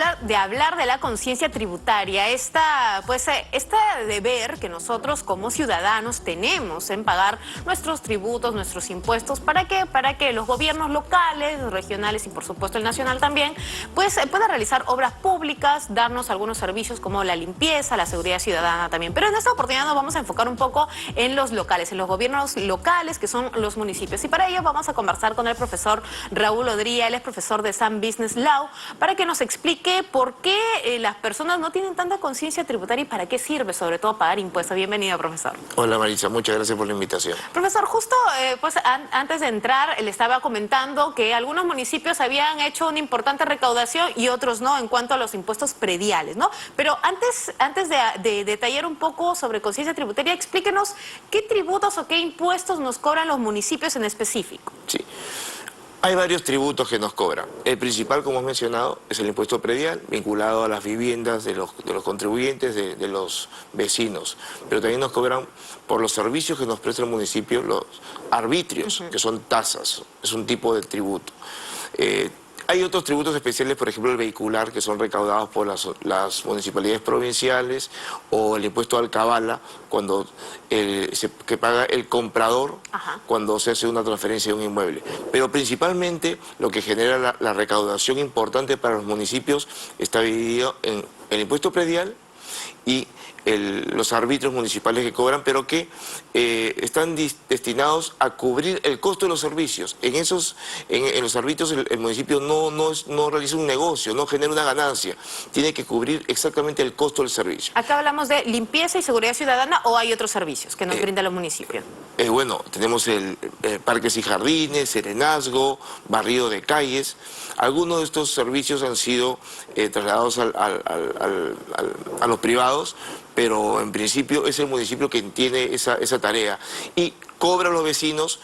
hablar de la conciencia tributaria, este deber que nosotros como ciudadanos tenemos en pagar nuestros tributos, nuestros impuestos, ¿para qué? Para que los gobiernos locales, regionales y por supuesto el nacional también, pues puedan realizar obras públicas, darnos algunos servicios como la limpieza, la seguridad ciudadana también. Pero en esta oportunidad nos vamos a enfocar un poco en los locales, en los gobiernos locales que son los municipios. Y para ello vamos a conversar con el profesor Raúl Odría, él es profesor de Sam Business Law, para que nos explique por qué las personas no tienen tanta conciencia tributaria y para qué sirve sobre todo pagar impuestos. Bienvenido, profesor. Hola, Marisa, muchas gracias por la invitación. Profesor, justo antes de entrar le estaba comentando que algunos municipios habían hecho una importante recaudación y otros no en cuanto a los impuestos prediales, ¿no? Pero antes de detallar un poco sobre conciencia tributaria, explíquenos qué tributos o qué impuestos nos cobran los municipios en específico. Sí. Hay varios tributos que nos cobran. El principal, como has mencionado, es el impuesto predial, vinculado a las viviendas de los contribuyentes, de los vecinos. Pero también nos cobran por los servicios que nos presta el municipio, los arbitrios, que son tasas, es un tipo de tributo. Hay otros tributos especiales, por ejemplo el vehicular, que son recaudados por las municipalidades provinciales, o el impuesto al cabala, que paga el comprador cuando se hace una transferencia de un inmueble. Pero principalmente lo que genera la recaudación importante para los municipios está dividido en el impuesto predial y los arbitrios municipales que cobran, pero que están destinados a cubrir el costo de los servicios. En los arbitrios el municipio no realiza un negocio, no genera una ganancia, tiene que cubrir exactamente el costo del servicio. Acá hablamos de limpieza y seguridad ciudadana, ¿o hay otros servicios que nos brindan los municipios? Bueno, tenemos el parques y jardines, serenazgo, barrido de calles. Algunos de estos servicios han sido trasladados a los privados, pero en principio es el municipio quien tiene esa tarea y cobra a los vecinos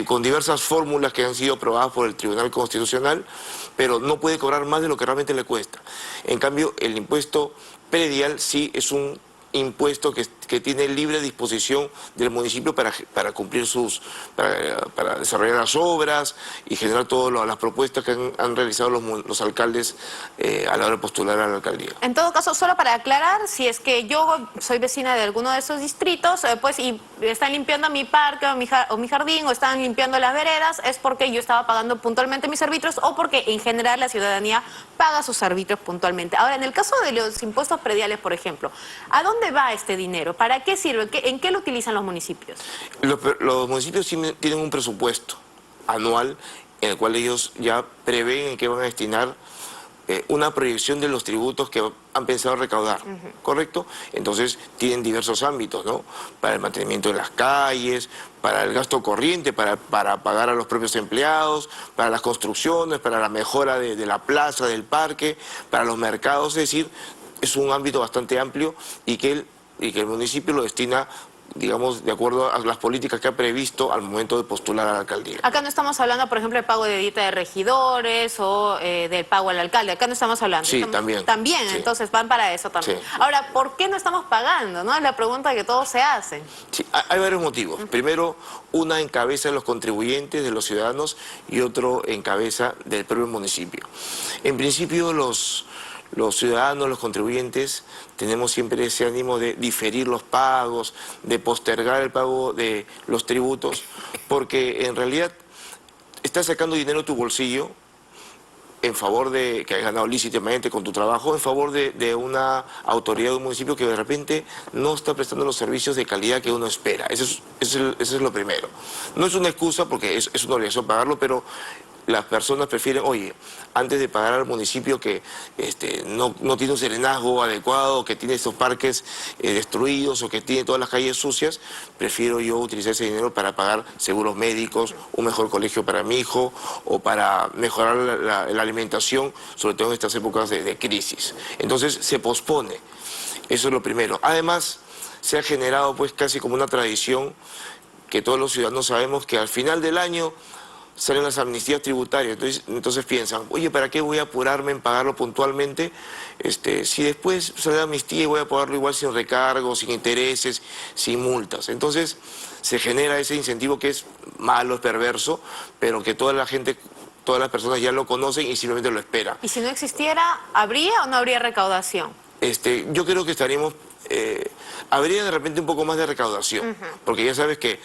con diversas fórmulas que han sido aprobadas por el Tribunal Constitucional, pero no puede cobrar más de lo que realmente le cuesta. En cambio, el impuesto predial sí es un impuesto que tiene libre disposición del municipio para cumplir para desarrollar las obras y generar todas las propuestas que han realizado los alcaldes a la hora de postular a la alcaldía. En todo caso, solo para aclarar, si es que yo soy vecina de alguno de esos distritos, y están limpiando mi parque o mi jardín, o están limpiando las veredas, es porque yo estaba pagando puntualmente mis arbitrios o porque en general la ciudadanía paga sus arbitrios puntualmente. Ahora, en el caso de los impuestos prediales, por ejemplo, ¿a dónde va este dinero? ¿Para qué sirve? ¿En qué lo utilizan los municipios? Los municipios tienen un presupuesto anual en el cual ellos ya prevén en qué van a destinar una proyección de los tributos que han pensado recaudar, ¿correcto? Entonces tienen diversos ámbitos, ¿no? Para el mantenimiento de las calles, para el gasto corriente, para pagar a los propios empleados, para las construcciones, para la mejora de la plaza, del parque, para los mercados, es decir, es un ámbito bastante amplio y que el municipio lo destina, digamos, de acuerdo a las políticas que ha previsto al momento de postular a la alcaldía. Acá no estamos hablando, por ejemplo, del pago de dieta de regidores o del pago al alcalde. Acá no estamos hablando. Sí, también. También, sí. Entonces van para eso también. Sí. Ahora, ¿por qué no estamos pagando? ¿No? Es la pregunta que todos se hacen. Sí, hay varios motivos. Primero, una en cabeza de los contribuyentes, de los ciudadanos, y otro en cabeza del propio municipio. En principio, los ciudadanos, los contribuyentes, tenemos siempre ese ánimo de diferir los pagos, de postergar el pago de los tributos, porque en realidad estás sacando dinero de tu bolsillo en favor de que hayas ganado lícitamente con tu trabajo, en favor de una autoridad de un municipio que de repente no está prestando los servicios de calidad que uno espera. Eso es lo primero. No es una excusa porque es una obligación pagarlo, pero las personas prefieren, oye, antes de pagar al municipio que no tiene un serenazgo adecuado, que tiene estos parques destruidos o que tiene todas las calles sucias, prefiero yo utilizar ese dinero para pagar seguros médicos, un mejor colegio para mi hijo o para mejorar la alimentación, sobre todo en estas épocas de crisis. Entonces se pospone, eso es lo primero. Además, se ha generado pues casi como una tradición que todos los ciudadanos sabemos que al final del año salen las amnistías tributarias, entonces piensan, oye, ¿para qué voy a apurarme en pagarlo puntualmente? Si después sale la amnistía y voy a pagarlo igual sin recargos, sin intereses, sin multas. Entonces se genera ese incentivo que es malo, es perverso, pero que toda la gente todas las personas ya lo conocen y simplemente lo esperan. ¿Y si no existiera, habría o no habría recaudación? Yo creo que estaríamos, habría de repente un poco más de recaudación, porque ya sabes que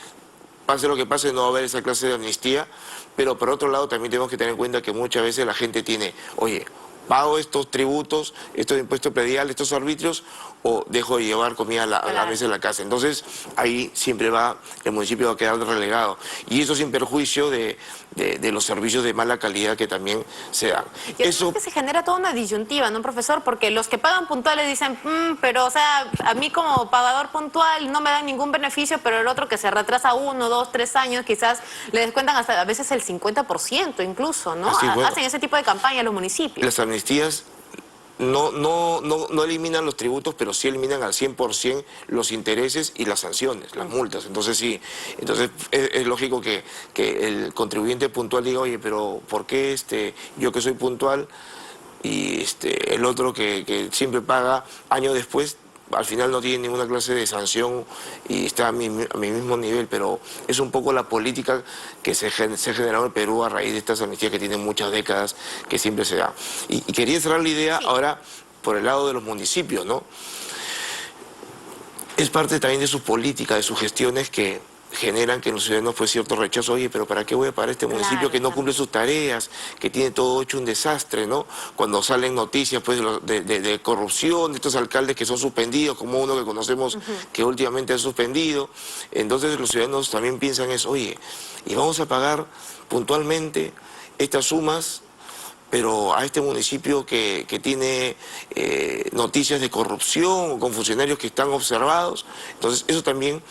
pase lo que pase no va a haber esa clase de amnistía, pero por otro lado también tenemos que tener en cuenta que muchas veces la gente tiene, oye, pago estos tributos, estos impuestos prediales, estos arbitrios, o dejo de llevar comida a la mesa de la casa. Entonces, ahí siempre el municipio va a quedar relegado. Y eso sin perjuicio de los servicios de mala calidad que también se dan. Y eso es que se genera toda una disyuntiva, ¿no, profesor? Porque los que pagan puntuales dicen, pero, o sea, a mí como pagador puntual no me dan ningún beneficio, pero el otro que se retrasa 1, 2, 3 años, quizás le descuentan hasta a veces el 50% incluso, ¿no? Así, bueno, hacen ese tipo de campaña los municipios. Las amnistías no eliminan los tributos, pero sí eliminan al 100% los intereses y las sanciones, las multas. Entonces sí, es lógico que el contribuyente puntual diga, oye, pero ¿por qué yo que soy puntual y el otro que siempre paga años después, al final no tiene ninguna clase de sanción y está a mi mismo nivel? Pero es un poco la política que se ha generado en Perú a raíz de estas amnistías que tienen muchas décadas, que siempre se da. Y quería cerrar la idea ahora por el lado de los municipios, ¿no? Es parte también de su política, de sus gestiones que generan que en los ciudadanos pues cierto rechazo. Oye, pero ¿para qué voy a pagar este municipio que no cumple sus tareas, que tiene todo hecho un desastre, ¿no? Cuando salen noticias pues de corrupción, de estos alcaldes que son suspendidos, como uno que conocemos que últimamente ha suspendido. Entonces los ciudadanos también piensan eso, oye, y vamos a pagar puntualmente estas sumas, pero a este municipio que tiene noticias de corrupción o con funcionarios que están observados. Entonces eso también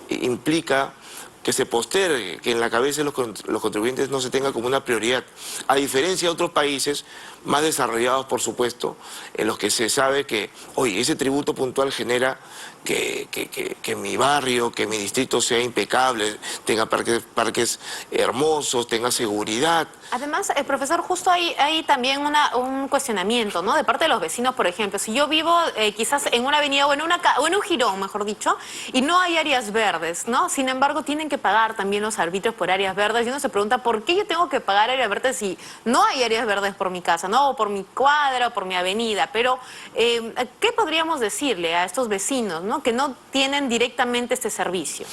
implica que se postergue, que en la cabeza de los contribuyentes no se tenga como una prioridad. A diferencia de otros países más desarrollados, por supuesto, en los que se sabe que, oye, ese tributo puntual genera que mi barrio, que mi distrito sea impecable, tenga parques hermosos, tenga seguridad. Además, profesor, justo hay también un cuestionamiento, ¿no? De parte de los vecinos, por ejemplo. Si yo vivo quizás en una avenida o en un jirón, mejor dicho, y no hay áreas verdes, ¿no? Sin embargo, tienen que pagar también los arbitrios por áreas verdes. Y uno se pregunta, ¿por qué yo tengo que pagar áreas verdes si no hay áreas verdes por mi casa, ¿no? O por mi cuadra, o por mi avenida. Pero, ¿qué podríamos decirle a estos vecinos, ¿no? Que no tienen directamente este servicio?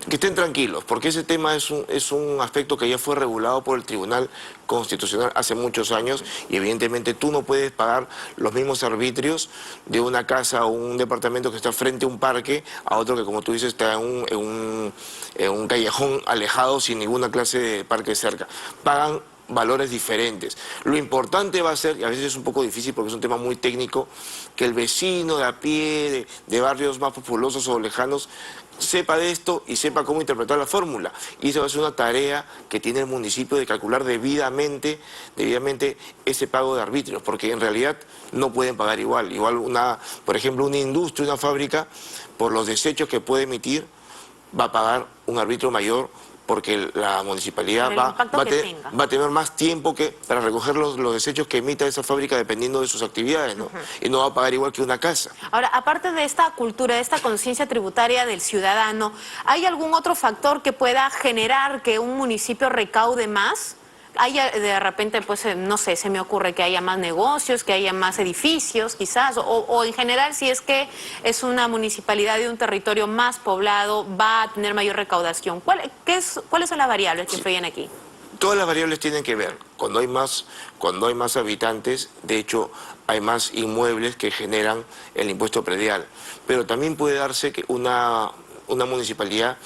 Que estén tranquilos, porque ese tema es un aspecto que ya fue regulado por el Tribunal Constitucional hace muchos años, y evidentemente tú no puedes pagar los mismos arbitrios de una casa o un departamento que está frente a un parque a otro que, como tú dices, está en un callejón alejado sin ninguna clase de parque cerca. Pagan valores diferentes. Lo importante va a ser, y a veces es un poco difícil porque es un tema muy técnico, que el vecino de a pie, de barrios más populosos o lejanos, sepa de esto y sepa cómo interpretar la fórmula. Y esa va a ser una tarea que tiene el municipio de calcular debidamente ese pago de arbitrios, porque en realidad no pueden pagar igual. Igual por ejemplo, una industria, una fábrica, por los desechos que puede emitir, va a pagar un arbitrio mayor, porque la municipalidad va a tener más tiempo para recoger los desechos que emita esa fábrica dependiendo de sus actividades, ¿no? Y no va a pagar igual que una casa. Ahora, aparte de esta cultura, de esta conciencia tributaria del ciudadano, ¿hay algún otro factor que pueda generar que un municipio recaude más? ¿Hay de repente, pues, no sé, se me ocurre que haya más negocios, que haya más edificios, quizás? O en general, si es que es una municipalidad de un territorio más poblado, va a tener mayor recaudación. ¿Cuáles son las variables que influyen aquí? Todas las variables tienen que ver. Cuando hay más habitantes, de hecho, hay más inmuebles que generan el impuesto predial. Pero también puede darse que una municipalidad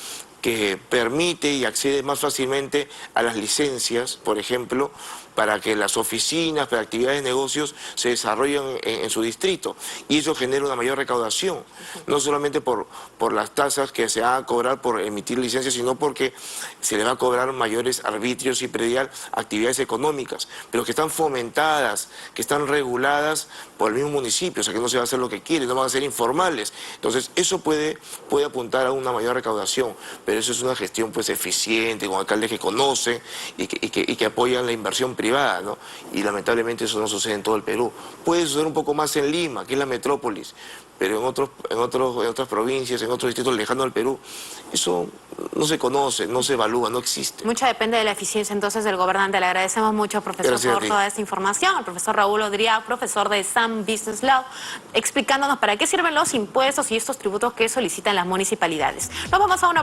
que permite y accede más fácilmente a las licencias, por ejemplo, para que las oficinas, para actividades de negocios se desarrollen en su distrito. Y eso genera una mayor recaudación, no solamente por las tasas que se van a cobrar por emitir licencias, sino porque se le va a cobrar mayores arbitrios y predial actividades económicas, pero que están fomentadas, que están reguladas por el mismo municipio, o sea que no se va a hacer lo que quiere, no van a ser informales. Entonces eso puede apuntar a una mayor recaudación, pero eso es una gestión pues eficiente, con alcaldes que conocen y que apoyan la inversión privada privada, ¿no? Y lamentablemente eso no sucede en todo el Perú. Puede suceder un poco más en Lima, que es la metrópolis, pero en otras provincias, en otros distritos lejanos del Perú, eso no se conoce, no se evalúa, no existe. Mucho depende de la eficiencia entonces del gobernante. Le agradecemos mucho, profesor, Gracias a por ti. toda esta información. El profesor Raúl Odriaga, profesor de Sam Business Law, explicándonos para qué sirven los impuestos y estos tributos que solicitan las municipalidades. Nos vamos a una